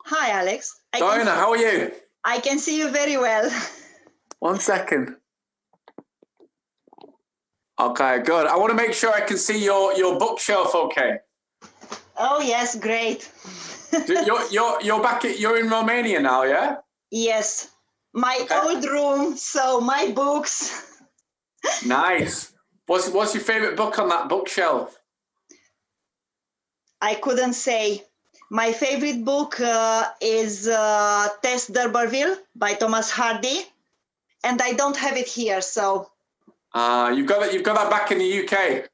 Hi, Alex. Doina, how are you? I can see you very well. 1 second. Okay, good. I want to make sure I can see your bookshelf. Okay. Oh yes, great. You're back. You're in Romania now, yeah? Yes, my old room. So my books. Nice. What's your favorite book on that bookshelf? I couldn't say. My favorite book is Tess d'Urberville by Thomas Hardy, and I don't have it here. So. You've got that back in the UK.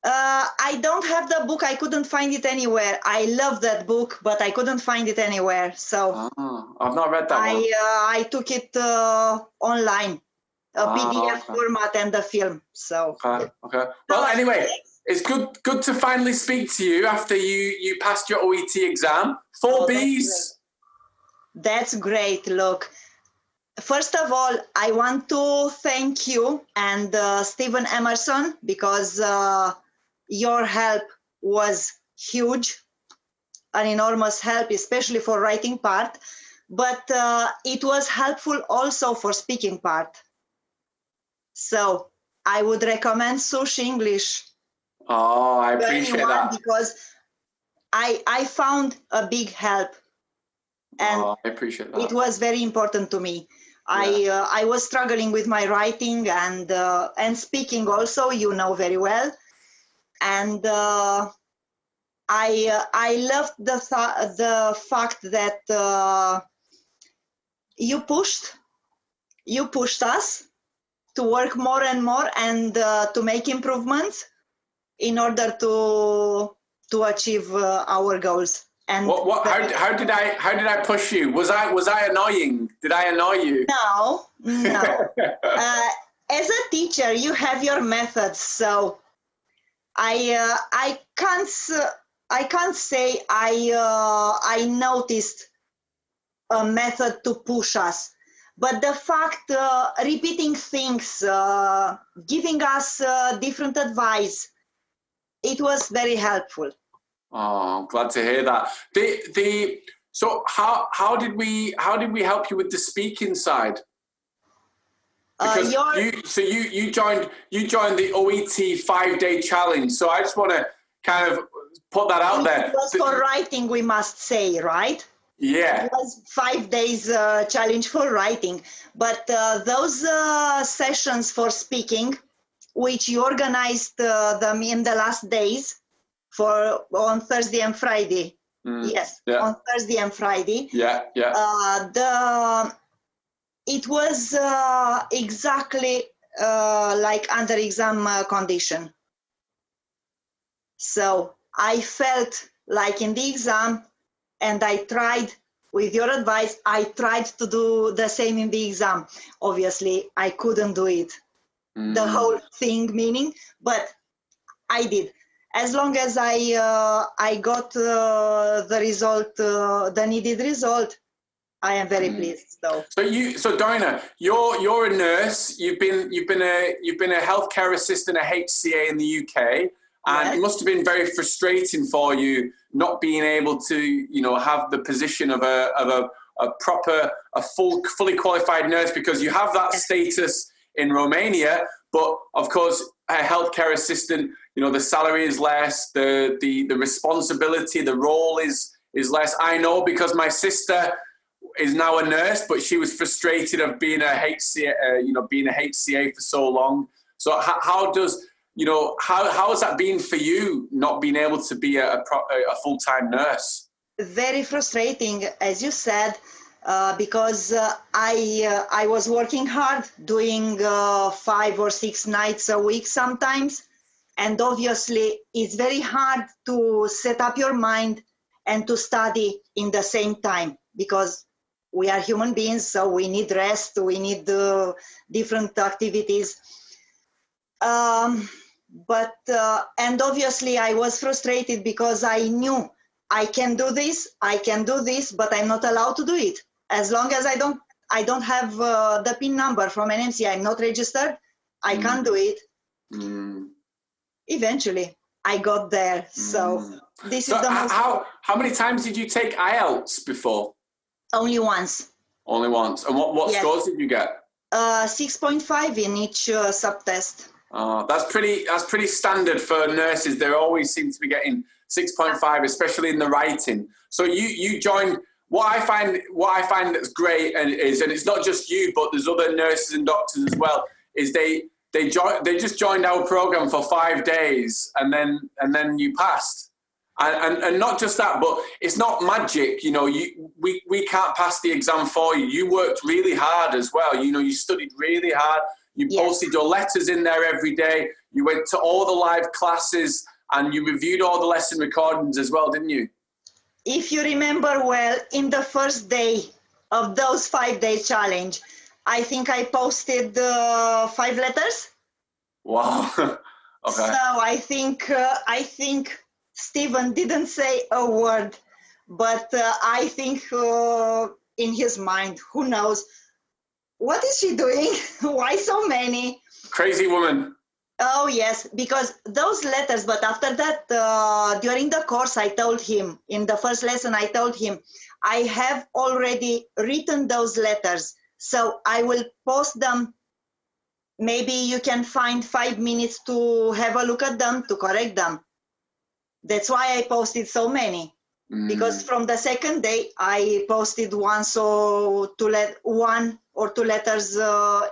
I don't have the book. I couldn't find it anywhere. I love that book, but I couldn't find it anywhere. So I've not read that one. I took it online, a PDF format and the film. So okay. Well, anyway, it's good to finally speak to you after you passed your OET exam. 4B'S. That's great. Look. First of all, I want to thank you and Stephen Emerson because your help was huge, an enormous help, especially for writing part, but it was helpful also for speaking part. So I would recommend Sush English. Oh, I appreciate that. Because I found a big help. And I appreciate that. It was very important to me. Yeah. I was struggling with my writing and speaking also, you know very well. And I loved the fact that you pushed us to work more and more and to make improvements in order to achieve our goals. And how did I push you? Was I annoying? Did I annoy you? No. As a teacher, you have your methods, so I can't say I noticed a method to push us, but the fact repeating things, giving us different advice, it was very helpful. Oh, I'm glad to hear that. So how did we help you with the speaking side? Because you joined the OET 5-day challenge. So I just want to kind of put that out there. It was for writing, we must say, right? Yeah. It was 5 days challenge for writing, but those sessions for speaking, which you organized them in the last days. On Thursday and Friday. Yes, yeah. On Thursday and Friday. Yeah. It was exactly like under exam condition. So I felt like in the exam, and I tried, with your advice, I tried to do the same in the exam. Obviously, I couldn't do it. The whole thing meaning, but I did. As long as I got the result, the needed result, I am very pleased. So Doina, you're a nurse. You've been a healthcare assistant at HCA in the UK, and yes. It must have been very frustrating for you not being able to, have the position of a fully qualified nurse, because you have that status in Romania, but of course a healthcare assistant, the salary is less, the responsibility, the role is less. I know because my sister is now a nurse, but she was frustrated of being a HCA, being a HCA for so long. So how has that been for you, not being able to be a full-time nurse? Very frustrating, as you said. Because I was working hard, doing 5 or 6 nights a week sometimes. And obviously, it's very hard to set up your mind and to study in the same time, because we are human beings, so we need rest, we need different activities. And obviously, I was frustrated because I knew I can do this, but I'm not allowed to do it. As long as I don't have the PIN number from NMC, I'm not registered, I can't do it. Eventually, I got there. So this is the most... How many times did you take IELTS before? Only once. Only once. And what Yes. scores did you get? 6.5 in each subtest. That's pretty standard for nurses. They always seem to be getting 6.5, especially in the writing. So you joined. What I find that's great, and it's not just you, but there's other nurses and doctors as well. Is they just joined our program for 5 days, and then you passed. And not just that, but it's not magic. You know, we can't pass the exam for you. You worked really hard as well. You know, you studied really hard. You posted your letters in there every day. You went to all the live classes, and you reviewed all the lesson recordings as well, didn't you? If you remember well, in the first day of those 5 days challenge, I think I posted 5 letters. Wow. Okay. So I think Stephen didn't say a word, but I think in his mind, who knows, what is she doing? Why so many? Crazy woman. Oh, yes, because those letters, but after that, during the course, I told him, in the first lesson, I told him, I have already written those letters, so I will post them. Maybe you can find 5 minutes to have a look at them, to correct them. That's why I posted so many. Because from the second day, I posted one or two letters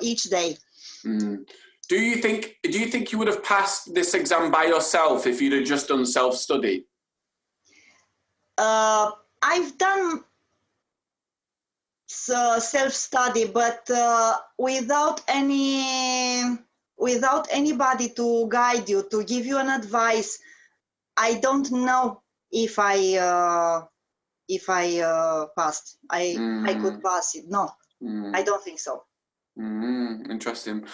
each day. Do you think you would have passed this exam by yourself if you'd have just done self-study? I've done self-study, but without anybody to guide you, to give you an advice, I don't know if I passed. I could pass it. No, I don't think so. Interesting.